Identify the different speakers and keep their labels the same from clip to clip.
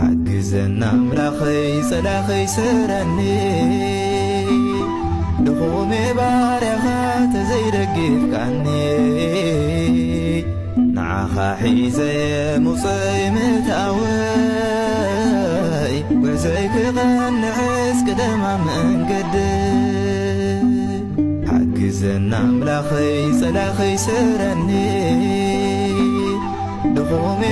Speaker 1: حجزنا ملاخي صلاخي سرني دخومي بارغات زي رقيف كعني نعخا حيزي مصي متاوي وزيك غنعس كدما من قد حجزنا ملاخي صلاخي سرني دخومي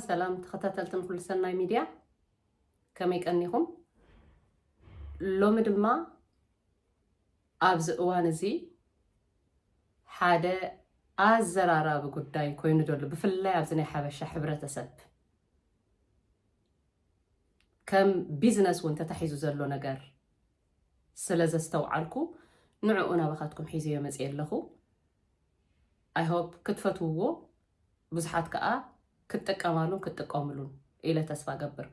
Speaker 2: سلام تخطاتلتن كل سناي ميديا كمي قنيهم لوم دما ابز اوان زي حاده ازراراب ጉዳይ ኮይኑ ደሎ ብፍላይ ኣብዚ ናይ ሓበሻ ሕብረተሰብ ከም ቢዝነስ ወንተ ተታሒዙ ዘሎ ነገር ስለዘስተውዓልኩ ንዕኡ ናባኻትኩም ሒዘዮ መጽእ ኣለኹ አይ ሆፕ ክትፈትውዎ ብዙሓት ከዓ ክትጠቀሙሉን ኢለ ተስፋ ገብር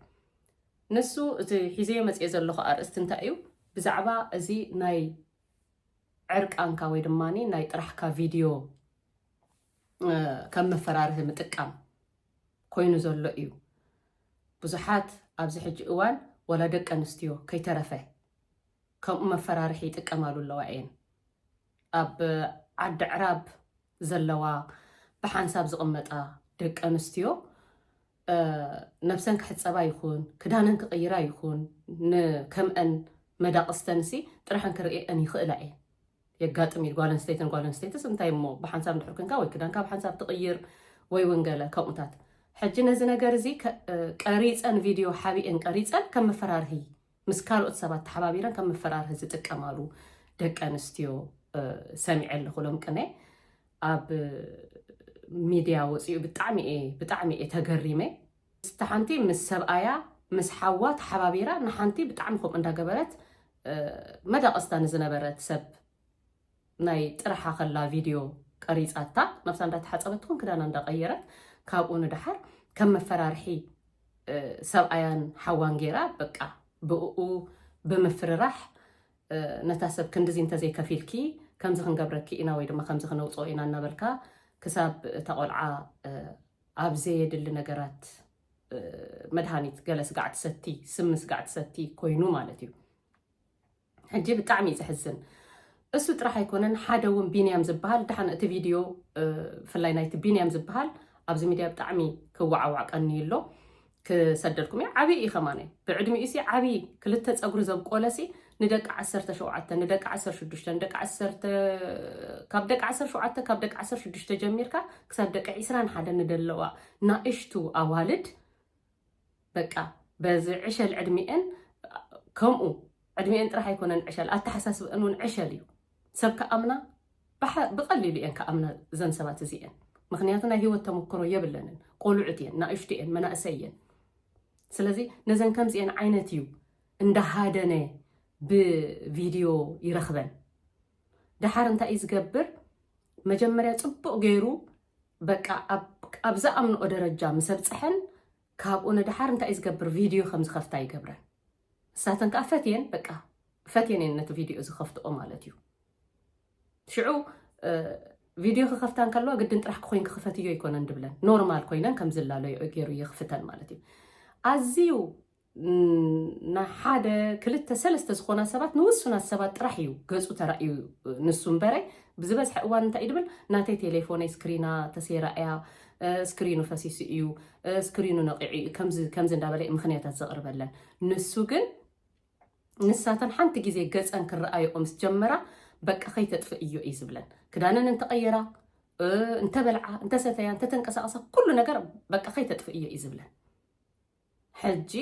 Speaker 2: ንሱ እቲ ሒዘዮ መጽእ ዘለኹ አርእስቲ እንታይ እዩ ብዛዕባ እዚ ናይ ዕርቃንካ ወይ ድማኒ ናይ ጥራሕካ ቪድዮ ከም መፈራርህ ምጥቃም ኮይኑ ዘሎ እዩ ብዙሓት ኣብዚ ሕጂ እዋን ወላ ደቂ ኣንስትዮ ከይተረፈ ከም መፈራርሒ ይጥቀማሉ ኣለዋ እየን ኣብ ዓዲ ዕራብ ዘለዋ ብሓንሳብ ዝቕመጣ ደቂ ኣንስትዮ ነፍሰን ክሕፀባ ይኹን ክዳነን ክቕይራ ይኹን ከምአን መዳቕስተንሲ ጥራሕን ክርእየን ይኽእላ እየን የጋጥም ጓል ኣንስተይትስ እንታይ እሞ ብሓንሳብ እንድሕር ኮንካ ወይ ክዳንካ ብሓንሳብ ትቕይር ወይ እውን ገለ ከምኡታት ሕጂ ነዚ ነገር እዚ ቀሪፀን ቪድዮ ሓቢአን ቀሪፀን ከም መፈራርሂ ምስ ካልኦት ሰባት ተሓባቢረን ከም መፈራርሂ ዝጥቀማሉ ደቂ ኣንስትዮ ሰሚዐ ኣለኹ ሎም ቅነ ኣብ ሚድያ ወፂኡ ብጣዕሚ እየ ተገሪመ ሓንቲ ምስ ሰብኣያ ምስ ሓዋ ተሓባቢራ ንሓንቲ ብጣዕሚ ከምኡ እንዳገበረት መዳቕስታ ንዝነበረት ሰብ ናይ ጥራሓ ከላ ቪድዮ ቀሪፃታ ነፍሳ እንዳተሓፀበት ትኹን ክዳና እንዳቀየረት ካብኡ ንድሓር ከም መፈራርሒ ሰብኣያን ሓዋን ጌራ በቃ ብኡ ብምፍርራሕ ነታ ሰብ ክንዲዚ እንተዘይከፊልኪ ከምዚ ክንገብረኪ ኢና ወይ ድማ ከምዚ ክነውፅኦ ኢና እናበልካ ክሳብ ተቆልዓ ኣብ ዘየድሊ ነገራት መድሃኒት ገለ ስጋዕ ትሰቲ ስም ስጋዕ ትሰቲ ኮይኑ ማለት እዩ ሕጂ ብጣዕሚ ዘሕዝን እሱ ጥራሕ ኣይኮነን ሓደ እውን ቢንያም ዝበሃል ድሓን እቲ ቪድዮ ፍላይ ናይቲ ቢንያም ዝበሃል ኣብዚ ሚድያ ብጣዕሚ ክዋዓዋዕ ቀኒዩሎ ክሰደድኩም እየ ዓብዪ እዩ ኸማነ ብዕድሚኡ ሲ ዓብዪ ክልተ ፀጉሪ ዘብቆለሲ ንደቂ 17 ንደቂ 16 ንደቂ 10 ካብ ደቂ 17 ካብ ደቂ 16 ጀሚርካ ክሳብ ደቂ 21 ንደለዋ ናእሽቱ ኣዋልድ በቃ በዚ ዕሸል ዕድሚአን ከምኡ ዕድሚአን ጥራሕ ኣይኮነን ዕሸል ኣተሓሳስበአን እውን ዕሸል እዩ ሰብ ከኣምና ብቐሊሉ እየን ከኣምና እዘን ሰባት እዚአን ምክንያቱ ናይ ሂወት ተመክሮ የብለንን ቆልዑት እየን ናእሽቱ እየን መናእሰይ እየን ስለዚ ነዘን ከምዚአን ዓይነት እዩ እንዳሃደነ ብቪድዮ ይረኽበን ድሓር እንታይ እዩ ዝገብር መጀመርያ ፅቡቕ ገይሩ በቃ ኣብ ዝኣምንኦ ደረጃ ምሰብፅሐን ካብኡ ንድሓር እንታይ እዩ ዝገብር ቪድዮ ከም ዝኸፍታ ይገብረን እሳተን ከዓ ፈትየን በቃ ፈትየን እየን ነቲ ቪድዮ ዝኸፍትኦ ማለት እዩ ሽዑ ቪድዮ ክኸፍታን ከለዋ ግድን ጥራሕ ክኮይን ክኽፈትዮ ይኮነን ድብለን ኖርማል ኮይነን ከም ዝላለዮ ገይሩ የኽፍተን ማለት እዩ ኣዝዩ ንሓደ ክልተ ሰለስተ ዝኾና ሰባት ንውሱናት ሰባት ጥራሕ እዩ ገፁ ተራእዩ ንሱ እምበረይ ብዝበዝሐ እዋን እንታይ እዩ ድብል ናተይ ቴሌፎነይ ስክሪና ተሰይራእያ ስክሪኑ ፈሲሱ እዩ ስክሪኑ ነቂዑ ከምዚ እንዳበለ ምክንያታት ዘቕርበለን ንሱ ግን ንሳተን ሓንቲ ግዜ ገፀን ክረኣየኦ ምስ ጀመራ በቃ ከይተጥፍእ እዩ እዩ ዝብለን ክዳነን እንተቐየራ እንተበልዓ እንተሰተያ እንተተንቀሳቐሳ ኩሉ ነገር በቃ ከይተጥፍእ እዩ እዩ ዝብለን ሕጂ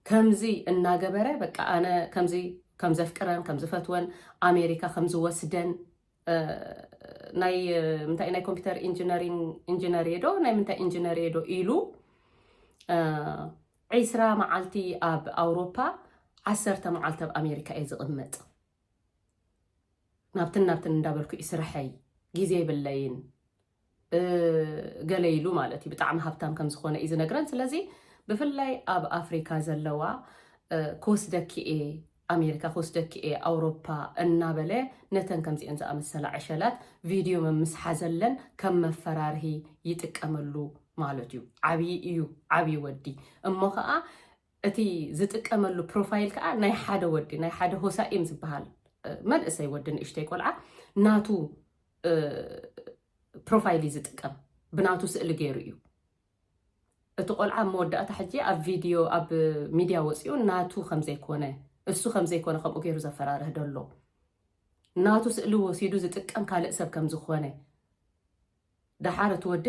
Speaker 2: ከምዚ እናገበረ በቃ ኣነ ከም ዘፍቅረን ከም ዝፈትወን ኣሜሪካ ከም ዝወስደን ናይ ምንታይ ናይ ኮምፒተር ኢንጂነር ዶ ናይ ምንታይ ኢንጂነር ዶ ኢሉ 20 መዓልቲ ኣብ ኣውሮፓ 10 መዓልቲ ኣብ ኣሜሪካ እየ ዝቕመጥ ናብትን እንዳበልኩ ይስርሐይ ግዜ የብለይን ገለይሉ ማለት እዩ ብጣዕሚ ሃብታም ከም ዝኾነ እዩ ዝነግረን። ስለዚ ብፍላይ ኣብ ኣፍሪካ ዘለዋ ክወስደኪ ኣሜሪካ ክወስደኪ ኣውሮፓ እናበለ ነተን ከምዚአን ዝኣመሰላ ዕሸላት ቪድዮ ምምስሓዘለን ከም መፈራርሂ ይጥቀመሉ ማለት እዩ። ዓብዪ እዩ ዓብዪ ወዲ እሞ ከዓ እቲ ዝጥቀመሉ ፕሮፋይል ከዓ ናይ ሓደ ወዲ ናይ ሓደ ሆሳኢም ዝበሃል መንእሰይ ወዲ ንእሽተይ ቆልዓ ናቱ ፕሮፋይል ዝጥቀም ብናቱ ስእሊ ገይሩ እዩ። እቲ ቆልዓ መወዳእታ ሕጂ ኣብ ቪድዮ ኣብ ሚድያ ወፂኡ ናቱ ከምዘይኮነ እሱ ከምዘይኮነ ከምኡ ገይሩ ዘፈራርህ ደሎ ናቱ ስእሊ ወሲዱ ዝጥቀም ካልእ ሰብ ከም ዝኾነ ድሓር እቲ ወዲ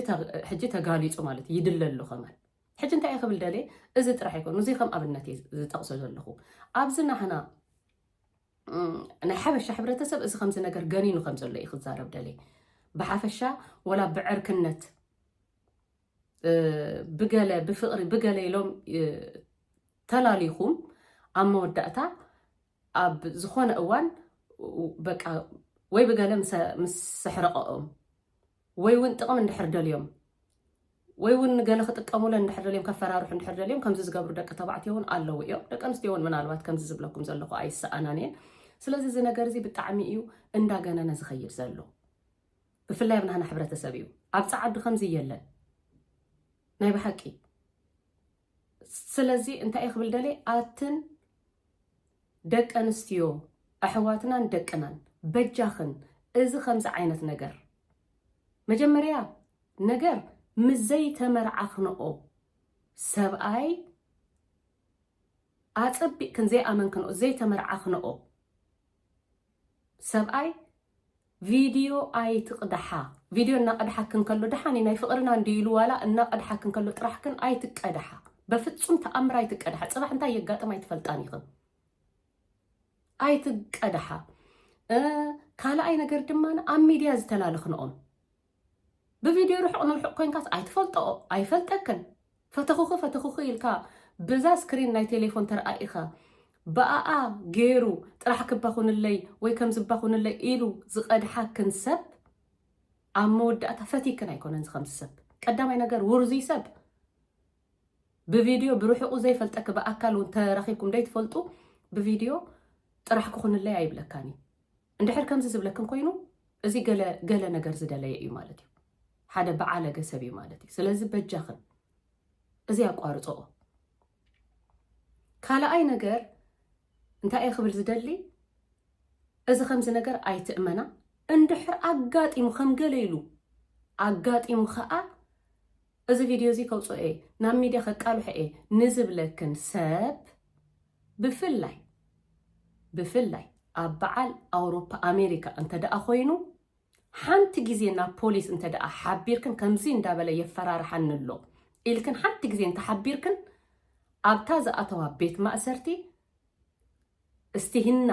Speaker 2: ሕጂ ተጋሊፁ ማለት ይድለሉ ኸመን ሕጂ እንታይ እየ ክብል ደለ እዚ ጥራሕ ይኮኑ እዚ ከም ኣብነት ዝጠቕሶ ዘለኹ ኣብዚ ናሕና ናይ ሓበሻ ሕብረተሰብ እዚ ከምዚ ነገር ገኒኑ ከም ዘሎ እዩ ክዛረብ ደለ ብሓፈሻ ወላ ብዕርክነት ብገለ ብፍቕሪ ብገለ ኢሎም ተላሊኹም ኣብ መወዳእታ ኣብ ዝኾነ እዋን በቃ ወይ ብገለ ምስ ሕረቐኦም ወይ እውን ጥቕም እንድሕር ደልዮም ወይ እውን ገለ ክጥቀሙለን እንድሕር ደልዮም ከፈራርሑ እንድሕር ደልዮም ከምዚ ዝገብሩ ደቂ ተባዕትዮ እውን ኣለዉ እዮም። ደቂ ኣንስትዮ እውን ምናልባት ከምዚ ዝብለኩም ዘለኹ ኣይሰኣናን እየን። ስለዚ እዚ ነገር እዚ ብጣዕሚ እዩ እንዳገነነ ዝኸይድ ዘሎ ብፍላይ ኣብ ናህና ሕብረተሰብ እዩ። ኣብ ፃዓዱ ከምዚ የለን ናይ ብሓቂ። ስለዚ እንታይ ክብል ደለ ኣትን ደቂ ኣንስትዮ ኣሕዋትናን ደቅናን በጃኽን እዚ ከምዚ ዓይነት ነገር መጀመርያ ነገር ምዘይተመርዓኽንኦ ሰብኣይ ኣፀቢቕክን ዘይኣመንክንኦ ዘይተመርዓኽንኦ ሰብኣይ ቪድዮ ኣይትቕድሓ ቪድዮ እናቐድሓክን ከሎ ድሓኒ ናይ ፍቕርና እንዲኢሉ ዋላ እናቐድሓክን ከሎ ጥራሕክን ኣይትቀድሓ በፍጹም ተኣምር ኣይትቀድሓ ፅባሕ እንታይ የጋጥም ኣይትፈልጣን ኢኽን ኣይትቀድሓ ካልኣይ ነገር ድማ ኣብ ሚድያ ዝተላልኽንኦም ብቪድዮ ርሑቕ ንርሑቕ ኮይንካስ ኣይትፈልጦኦ ኣይፈልጠክን ፈተኹኺ ኢልካ ብዛ ስክሪን ናይ ቴሌፎን ተረኣኢኻ ብኣኣ ገይሩ ጥራሕ ክባኹንለይ ወይ ከም ዝባኹንለይ ኢሉ ዝቐድሓክን ሰብ ኣብ መወዳእታ ፈቲክን ኣይኮነን ዝኸምዚ ሰብ ቀዳማይ ነገር ውርዙይ ሰብ ብቪድዮ ብርሑቑ ዘይፈልጠክ ብኣካል እውን ተራኺብኩም ደይትፈልጡ ብቪድዮ ጥራሕ ክኹንለይ ኣይብለካኒ እንድሕር ከምዚ ዝብለክን ኮይኑ እዚ ገለ ነገር ዝደለየ እዩ ማለት እዩ ሓደ በዓለገ ሰብ እዩ ማለት እዩ። ስለዚ በጃኽን እዚ ኣቋርፅኦ ካልኣይ ነገር እንታይ እየ ክብል ዝደሊ እዚ ከምዚ ነገር ኣይትእመና እንድሕር ኣጋጢሙ ከም ገለ ኢሉ ኣጋጢሙ ከዓ እዚ ቪድዮ እዚ ከውፅኦ እየ ናብ ሚድያ ከቃልሖ እየ ንዝብለክን ሰብ ብፍላይ ኣብ በዓል ኣውሮፓ ኣሜሪካ እንተደኣ ኮይኑ ሓንቲ ግዜ ናብ ፖሊስ እንተደኣ ሓቢርክን ከምዚ እንዳበለ የፈራርሓንሎ ኢልክን ሓንቲ ግዜ እንተሓቢርክን ኣብታ ዝኣተዋ ቤት ማእሰርቲ እስቲህና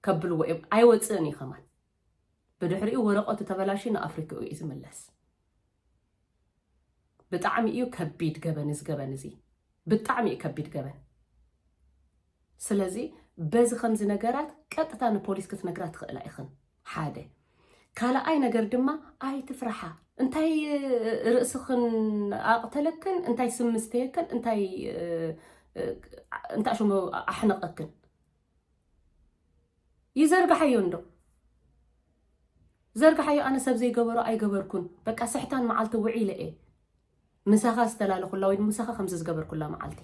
Speaker 2: ከብልዎ እዮም ኣይወፅእን ይኸማን ብድሕሪኡ ወረቐቱ ተበላሽ ንኣፍሪካ እዩ ዝምለስ ብጣዕሚ እዩ ከቢድ ገበን ዝገበን እዚ ብጣዕሚ እዩ ከቢድ ገበን ስለዚ በዚ ከምዚ ነገራት ቀጥታ ንፖሊስ ክትነግራ ትኽእላ ኢኽን ሓደ ካልኣይ ነገር ድማ ኣይትፍራሓ እንታይ ርእስኽን ኣቕተለክን እንታይ ስምስተየክን እንታይ ሽሙ ኣሕነቐክን ይዘርጋሓዮ እንዶ ዘርጋሓዮ ኣነ ሰብ ዘይገበሮ ኣይገበርኩን በቃ ስሕታን መዓልቲ ውዒለ እየ ምሳኻ ዝተላለኹላ ወይ ምሳኻ ከምዚ ዝገበርኩላ መዓልቲ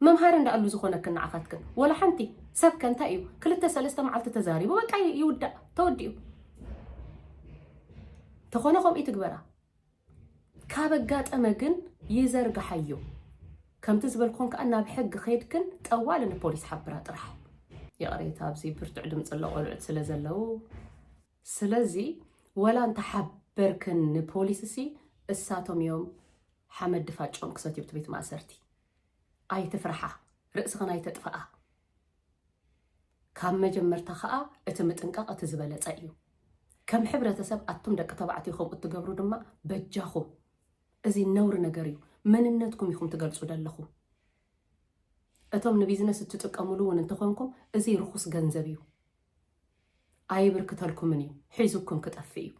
Speaker 2: መምሃር እንዳኣሉ ዝኾነክን ንዓኻትክን ወላ ሓንቲ ሰብከ እንታይ እዩ 2-3 መዓልቲ ተዛሪቡ በቃ ይውዳእ ተወዲኡ ተኾነ ከምኡ ትግበራ ካብ ኣጋጠመ ግን ይዘርጋሓዮ ከምቲ ዝበልኩን ከዓ ናብ ሕጊ ከይድክን ጠዋል ንፖሊስ ሓብራ ጥራሕ የቕሬታ ኣብዚ ብርቱዕ ድምፂ ለቆልዑት ስለ ዘለው ስለዚ ወላ እንተሓበርክን ንፖሊስ እሲ እሳቶም እዮም ሓመድ ድፋጮም ክሰትዩ ቤት ማእሰርቲ ኣይትፍራሓ ርእስኽን ኣይተጥፍኣ ካብ መጀመርታ ከዓ እቲ ምጥንቃቕ እቲ ዝበለፀ እዩ ከም ሕብረተሰብ ኣቱም ደቂ ተባዕትዮ ከምኡ እትገብሩ ድማ በጃኹም እዚ ነውሪ ነገር እዩ መንነትኩም ኢኹም ትገልጹ ዘለኹም እቶም ንቢዝነስ እትጥቀሙሉ እውን እንተኾንኩም እዚ ርኹስ ገንዘብ እዩ ኣይብርክተልኩምን እዩ ሒዙኩም ክጠፊ እዩ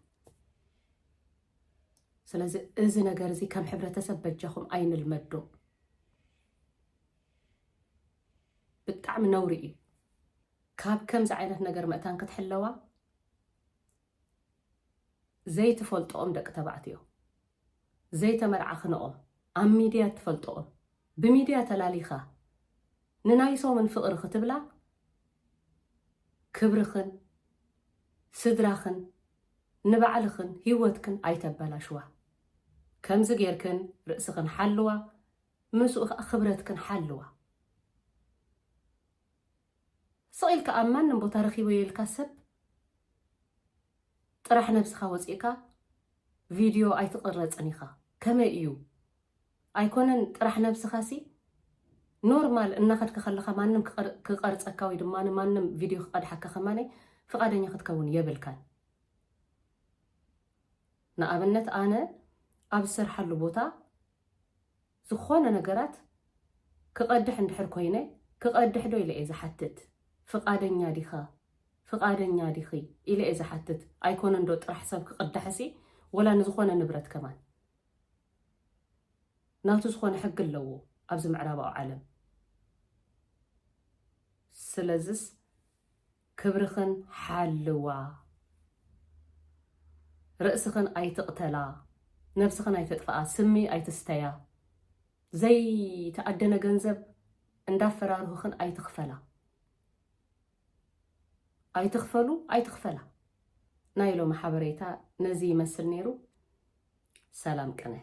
Speaker 2: ስለዚ እዚ ነገር እዚ ከም ሕብረተሰብ በጃኹም ኣይንልመዶ ብጣዕሚ ነውሪ እዩ ካብ ከምዚ ዓይነት ነገር መእታን ክትሕለዋ ዘይትፈልጦኦም ደቂ ተባዕትዮ ዘይተመርዓኽንኦም ኣብ ሚድያ ትፈልጦኦም ብሚድያ ተላሊኻ ንናይ ሶምን ፍቕሪ ክትብላ ክብርኽን ስድራኽን ንባዕልኽን ህይወትክን ኣይተበላሽዋ ከምዚ ጌርክን ርእስኽን ሓልዋ ምስኡ ከዓ ክብረትክን ሓልዋ ስቂልካ ኣብ ማንም ቦታ ረኺቦ የልካ ሰብ ጥራሕ ነብስኻ ወፂእካ ቪድዮ ኣይትቕረፅን ኢኻ ከመይ እዩ ኣይኮነን ጥራሕ ነብስኻ ሲ ኖርማል እናኸድካ ከለኻ ማንም ክቐርፀካ ወይ ድማ ማንም ቪድዮ ክቐድሓካ ከማነይ ፍቓደኛ ክትከውን የብልካን ንኣብነት ኣነ ኣብ ዝሰርሓሉ ቦታ ዝኾነ ነገራት ክቐድሕ እንድሕር ኮይነ ክቐድሕ ዶ ኢለ እየ ዝሓትት ፍቓደኛ ዲኻ ፍቓደኛ ዲኺ ኢለ እየ ዝሓትት ኣይኮነን ዶ ጥራሕ ሰብ ክቕድሐሲ ወላ ንዝኾነ ንብረት ከማን ናቱ ዝኾነ ሕጊ ኣለዎ ኣብዚ ምዕራባዊ ዓለም ስለዝስ ክብርኽን ሓልዋ ርእስኽን ኣይትቕተላ ነብስኽን ኣይተጥፍኣ ስሚ ኣይትስተያ ዘይተኣደነ ገንዘብ እንዳፈራርሁኽን ኣይትኽፈላ ኣይትኽፈላ ናይ ሎሚ ሓበሬታ ነዚ ይመስል ነይሩ ሰላም ቅነ